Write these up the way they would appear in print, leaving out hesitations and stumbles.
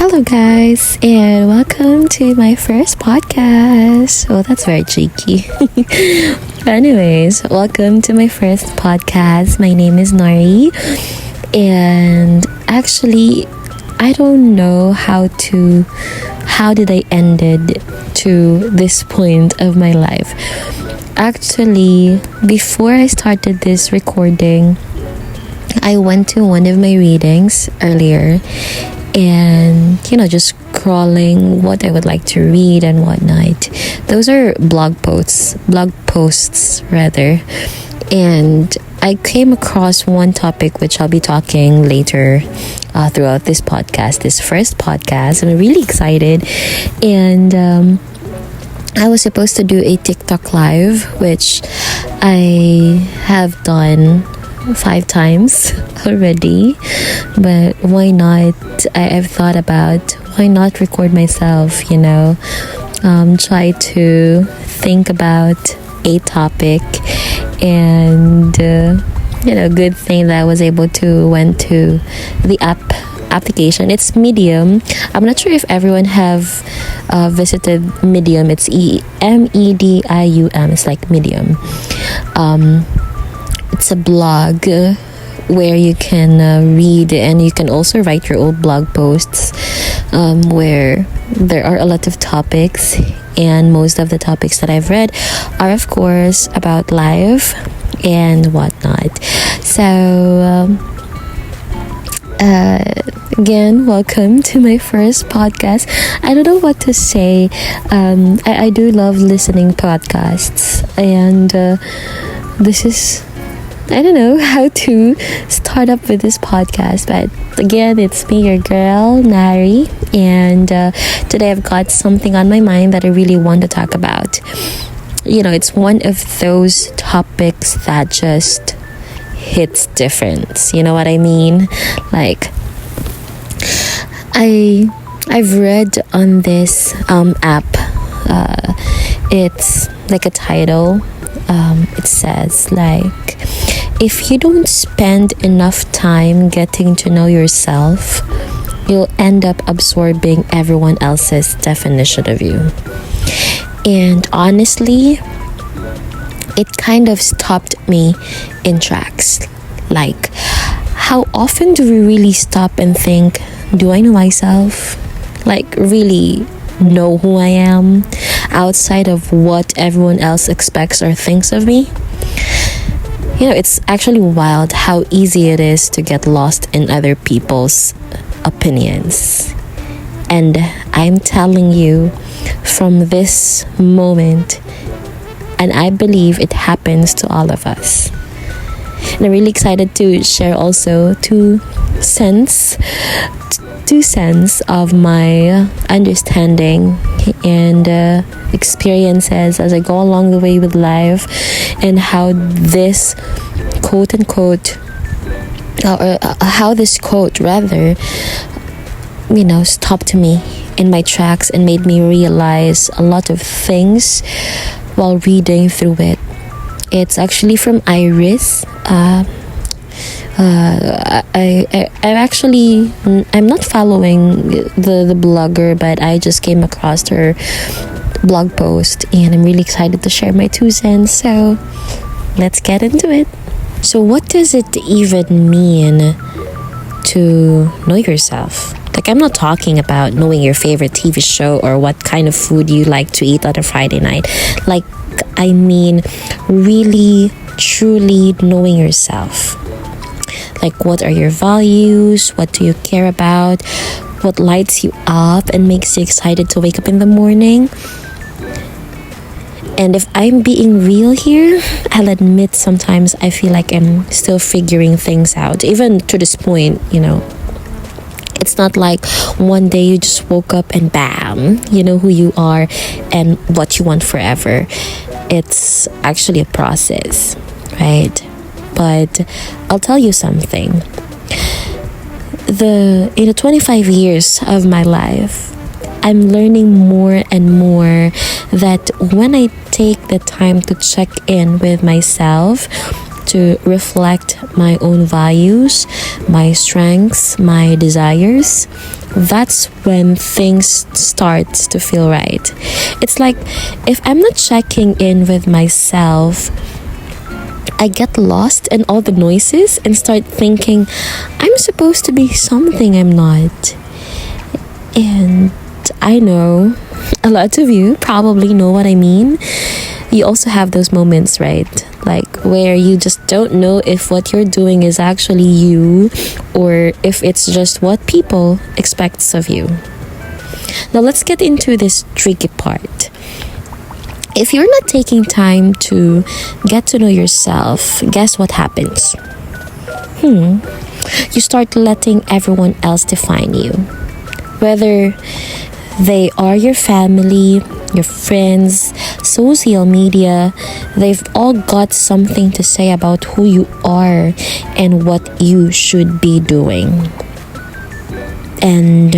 Hello, guys, and welcome to my first podcast. Oh, that's very cheeky. Anyways, welcome to my first podcast. My name is Nari, and actually, I don't know how did I ended to this point of my life. Actually, before I started this recording, I went to one of my readings earlier and just scrolling what I would like to read and whatnot. Those are blog posts rather. And I came across one topic which I'll be talking later throughout this first podcast. I'm really excited. And I was supposed to do a TikTok live, which I have done 5 times already, but why not? I've thought about why not record myself, try to think about a topic, and good thing that I was able to went to the application. It's Medium. I'm not sure if everyone have visited Medium. It's Medium. It's like Medium. It's a blog where you can read, and you can also write your own blog posts where there are a lot of topics, and most of the topics that I've read are of course about life and whatnot. So again, welcome to my first podcast. I don't know what to say. I do love listening podcasts, and this is, I don't know how to start up with this podcast, but again, it's me, your girl, Nari, and today I've got something on my mind that I really want to talk about. It's one of those topics that just hits different. You know what I mean? Like, I've read on this app, it's like a title. It says like, if you don't spend enough time getting to know yourself, you'll end up absorbing everyone else's definition of you. And honestly, it kind of stopped me in tracks. Like, how often do we really stop and think, do I know myself? Like, really know who I am outside of what everyone else expects or thinks of me? It's actually wild how easy it is to get lost in other people's opinions. And I'm telling you, from this moment, and I believe it happens to all of us. And I'm really excited to share also two cents of my understanding and experiences as I go along the way with life, and how this quote unquote, or how this quote rather, stopped me in my tracks and made me realize a lot of things while reading through it. It's actually from Iris. I'm not following the blogger, but I just came across her blog post, and I'm really excited to share my 2 cents. So let's get into it. So what does it even mean to know yourself? Like, I'm not talking about knowing your favorite TV show or what kind of food you like to eat on a Friday night. Like, I mean really, truly knowing yourself. Like, what are your values? What do you care about? What lights you up and makes you excited to wake up in the morning? And if I'm being real here, I'll admit sometimes I feel like I'm still figuring things out. Even to this point, it's not like one day you just woke up and bam, you know who you are and what you want forever. It's actually a process, right? But I'll tell you something. In the 25 years of my life, I'm learning more and more that when I take the time to check in with myself, to reflect my own values, my strengths, my desires, that's when things start to feel right. It's like if I'm not checking in with myself, I get lost in all the noises and start thinking I'm supposed to be something I'm not. And I know a lot of you probably know what I mean. You also have those moments, right? Like where you just don't know if what you're doing is actually you or if it's just what people expect of you. Now let's get into this tricky part. If you're not taking time to get to know yourself, guess what happens? You start letting everyone else define you. Whether they are your family, your friends, social media, they've all got something to say about who you are and what you should be doing. And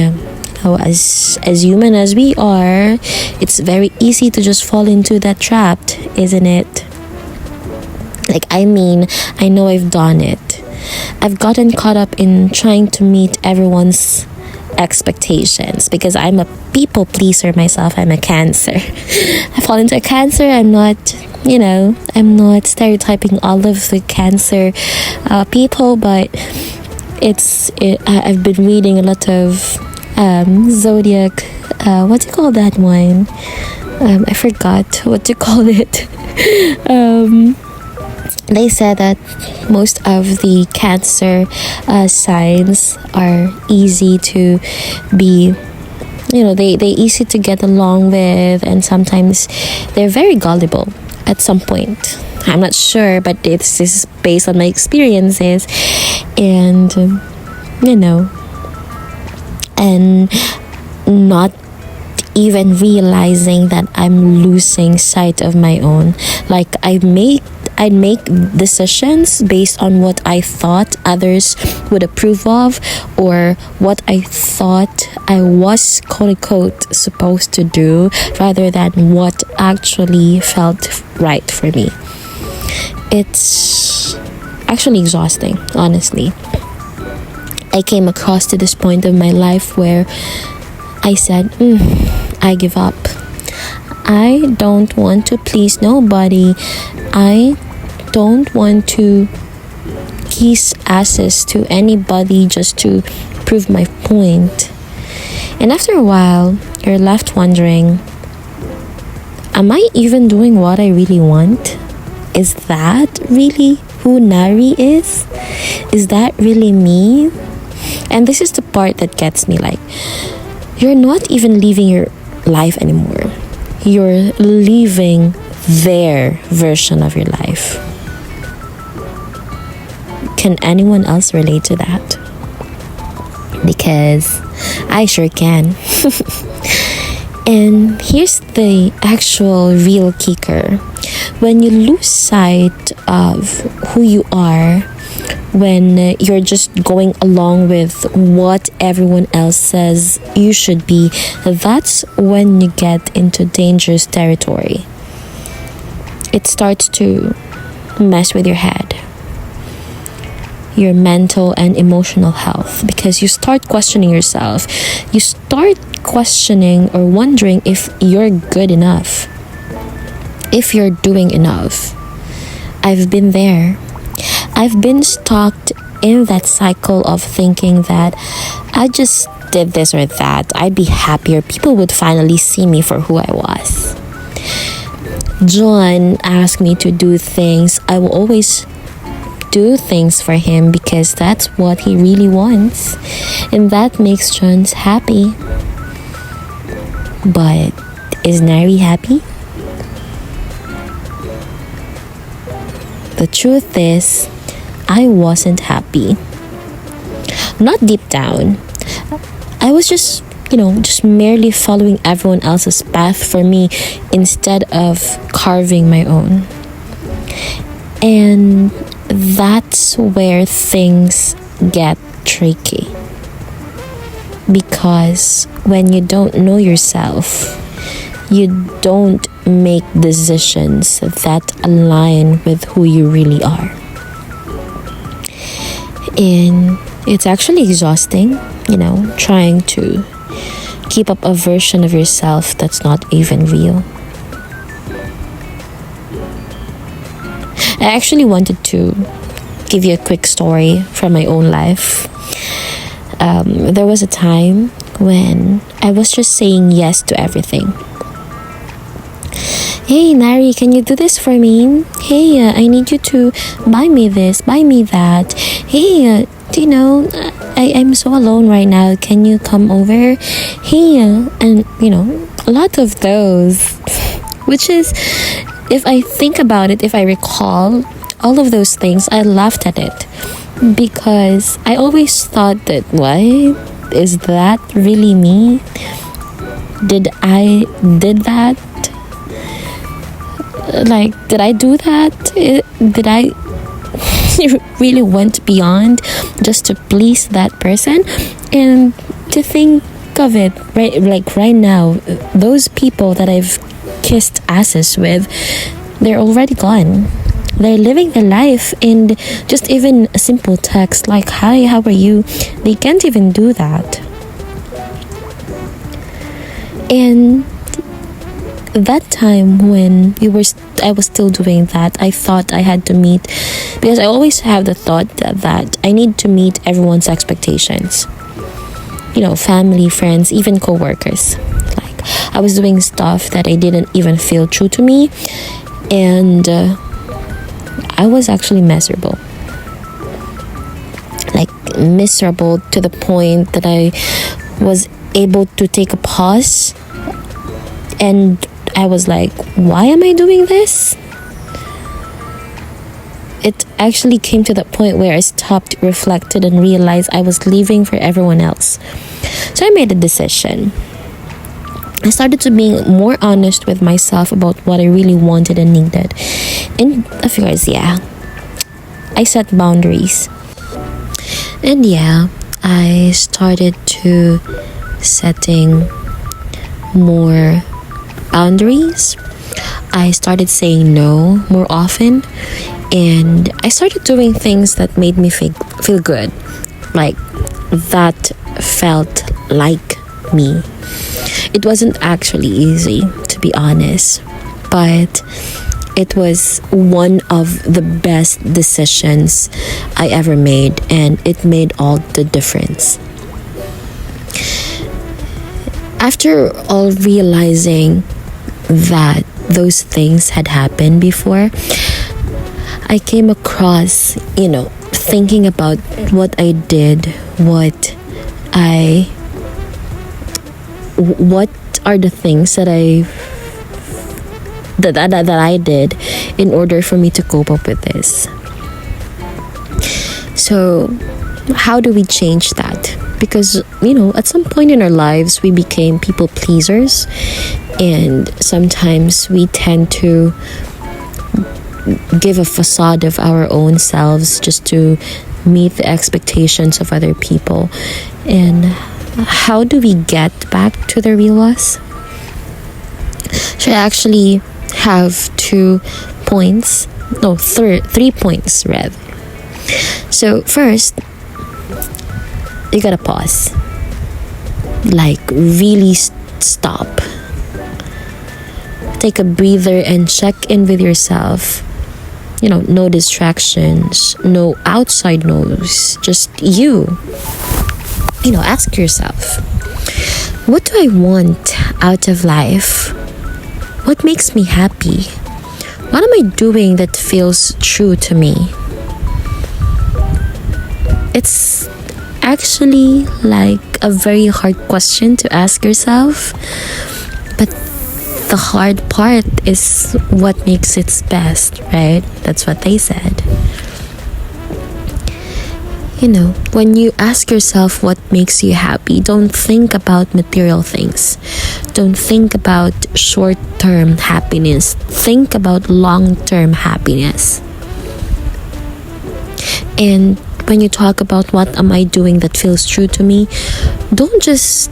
as human as we are, it's very easy to just fall into that trap, isn't it? I know I've done it. I've gotten caught up in trying to meet everyone's expectations because I'm a people pleaser myself. I'm a Cancer. I fall into a Cancer. I'm not stereotyping all of the Cancer people, but I've been reading a lot of zodiac, what do you call that one? I forgot what to call it. They said that most of the Cancer signs are easy to be, they easy to get along with, and sometimes they're very gullible at some point. I'm not sure, but this is based on my experiences, and and not even realizing that I'm losing sight of my own. I'd make decisions based on what I thought others would approve of, or what I thought I was quote unquote supposed to do, rather than what actually felt right for me. It's actually exhausting, honestly. I came across to this point of my life where I said, I give up. I don't want to please nobody. I don't want to kiss asses to anybody just to prove my point. And after a while, you're left wondering, am I even doing what I really want? Is that really who Nari is? Is that really me? And this is the part that gets me, you're not even living your life anymore. You're living their version of your life. Can anyone else relate to that? Because I sure can. And here's the actual real kicker. When you lose sight of who you are, when you're just going along with what everyone else says you should be, that's when you get into dangerous territory. It starts to mess with your head, your mental and emotional health, because you start questioning yourself. You start questioning or wondering if you're good enough, if you're doing enough. I've been there. I've been stuck in that cycle of thinking that I just did this or that, I'd be happier, people would finally see me for who I was. John asked me to do things. I will always do things for him because that's what he really wants, and that makes John happy. But is Nari happy? The truth is, I wasn't happy. Not deep down. I was just merely following everyone else's path for me instead of carving my own. And that's where things get tricky. Because when you don't know yourself, you don't make decisions that align with who you really are. And it's actually exhausting, trying to keep up a version of yourself that's not even real. I actually wanted to give you a quick story from my own life. There was a time when I was just saying yes to everything. Hey, Nari, can you do this for me? Hey, I need you to buy me this, buy me that. Hey, I'm so alone right now. Can you come over? Hey, and a lot of those. Which is, if I think about it, if I recall all of those things, I laughed at it. Because I always thought that, why? Is that really me? Did that? Did I do that? Did I really went beyond just to please that person? And to think of it, right now, those people that I've kissed asses with, they're already gone. They're living their life, and just even a simple text like, hi, how are you? They can't even do that. And that time when I was still doing that, I thought I had to meet, because I always have the thought that I need to meet everyone's expectations. Family, friends, even co-workers. I was doing stuff that I didn't even feel true to me, and I was actually miserable. Miserable to the point that I was able to take a pause, and I was like, why am I doing this? It actually came to that point where I stopped, reflected, and realized I was living for everyone else. So I made a decision. I started to be more honest with myself about what I really wanted and needed. And of course, I set boundaries. And I started to setting more boundaries. I started saying no more often, and I started doing things that made me feel good, that felt like me. It wasn't actually easy, to be honest, but it was one of the best decisions I ever made, and it made all the difference. After all realizing that those things had happened before, I came across, thinking about what I did, what are the things that I did in order for me to cope up with this. So how do we change that? Because at some point in our lives we became people pleasers, and sometimes we tend to give a facade of our own selves just to meet the expectations of other people. And how do we get back to the real us? So I actually have 3 points rather. So first, you gotta pause. Really stop. Take a breather and check in with yourself. No distractions, no outside noise, just you. Ask yourself, what do I want out of life? What makes me happy? What am I doing that feels true to me? It's actually a very hard question to ask yourself, but the hard part is what makes it best, right? That's what they said. When you ask yourself what makes you happy, don't think about material things. Don't think about short-term happiness. Think about long-term happiness. And when you talk about what am I doing that feels true to me, don't just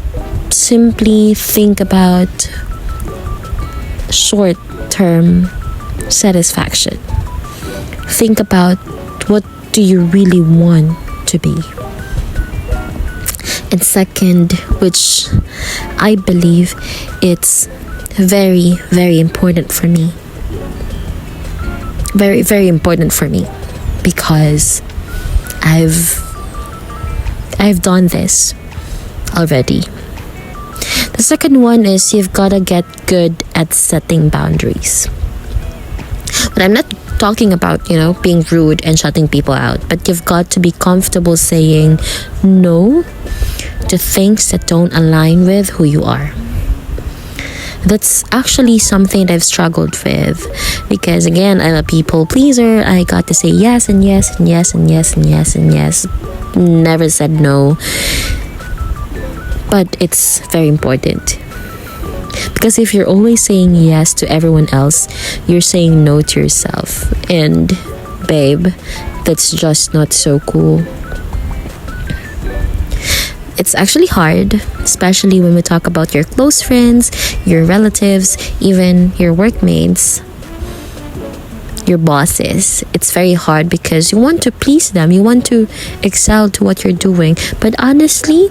simply think about short-term satisfaction. Think about, what do you really want to be. And second, which I believe it's very, very important for me. Very, very important for me because I've done this already. The second one is you've got to get good at setting boundaries. But I'm not talking about, being rude and shutting people out, but you've got to be comfortable saying no to things that don't align with who you are. That's actually something that I've struggled with because, again, I'm a people pleaser. I got to say yes and yes and yes and yes and yes and yes. Never said no. But it's very important. Because if you're always saying yes to everyone else, you're saying no to yourself. And, babe, that's just not so cool. It's actually hard, especially when we talk about your close friends, your relatives, even your workmates, your bosses. It's very hard because you want to please them. You want to excel to what you're doing. But honestly,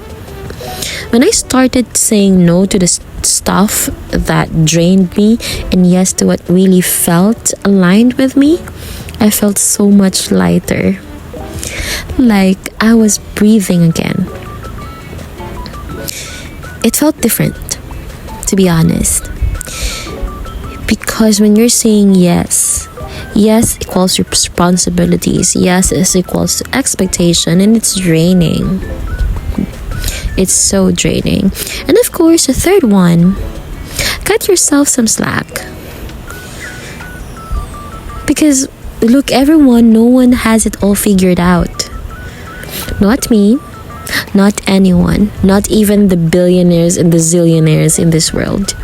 when I started saying no to the stuff that drained me and yes to what really felt aligned with me, I felt so much lighter. Like I was breathing again. It felt different, to be honest. Because when you're saying yes equals responsibilities. Yes is equals to expectation, and it's draining. It's so draining. And of course, the third one, cut yourself some slack. Because look, everyone, no one has it all figured out. Not me. Not anyone, not even the billionaires and the zillionaires in this world.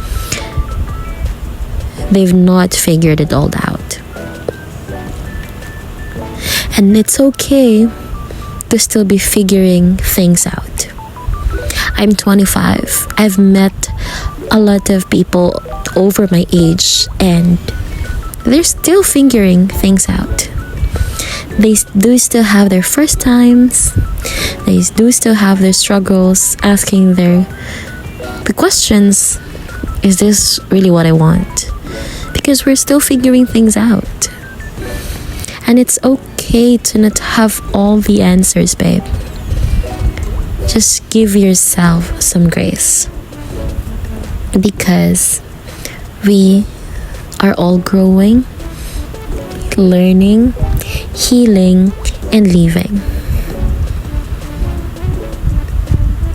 They've not figured it all out. And it's okay to still be figuring things out. I'm 25. I've met a lot of people over my age and they're still figuring things out. They do still have their first times. They do still have their struggles, asking the questions, is this really what I want? Because we're still figuring things out. And it's okay to not have all the answers, babe. Just give yourself some grace. Because we are all growing, learning, healing, and leaving.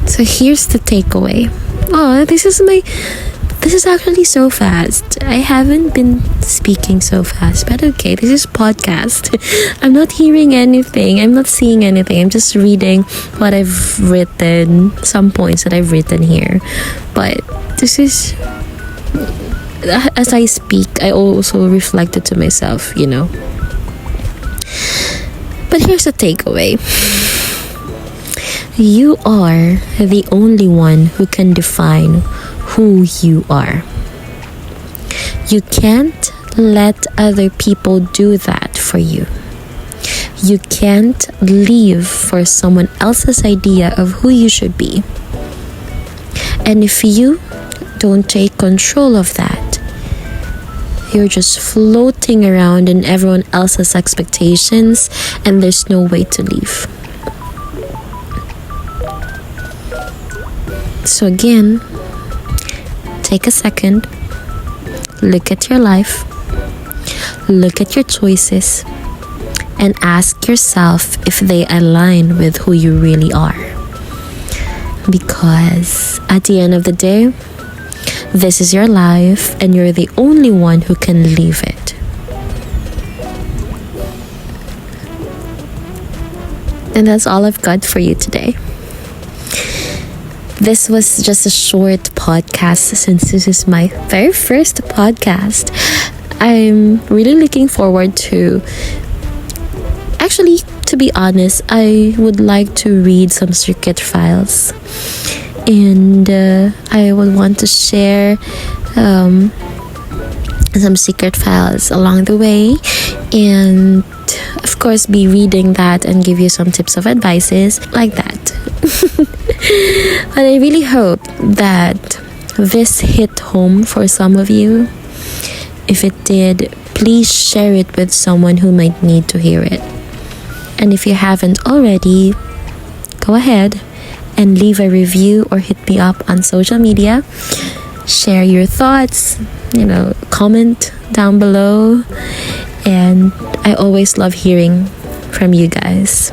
So here's the takeaway. Oh, this is actually so fast. I haven't been speaking so fast, but okay, this is podcast. I'm not hearing anything. I'm not seeing anything. I'm just reading what I've written, some points that I've written here. But this is, as I speak, I also reflected to myself, But here's the takeaway. You are the only one who can define who you are. You can't let other people do that for you. You can't live for someone else's idea of who you should be. And if you don't take control of that, you're just floating around in everyone else's expectations and there's no way to leave. So again, take a second, look at your life, look at your choices, and ask yourself if they align with who you really are. Because at the end of the day, this is your life and you're the only one who can live it. And that's all I've got for you today. This was just a short podcast since this is my very first podcast. I'm really looking forward to... Actually, to be honest, I would like to read some circuit files. And I would want to share some secret files along the way. And of course, be reading that and give you some tips of advices like that. But I really hope that this hit home for some of you. If it did, please share it with someone who might need to hear it. And if you haven't already, go ahead and leave a review or hit me up on social media. Share your thoughts, comment down below. And I always love hearing from you guys.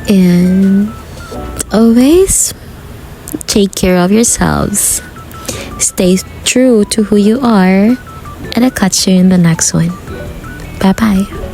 And always take care of yourselves. Stay true to who you are. And I'll catch you in the next one. Bye-bye.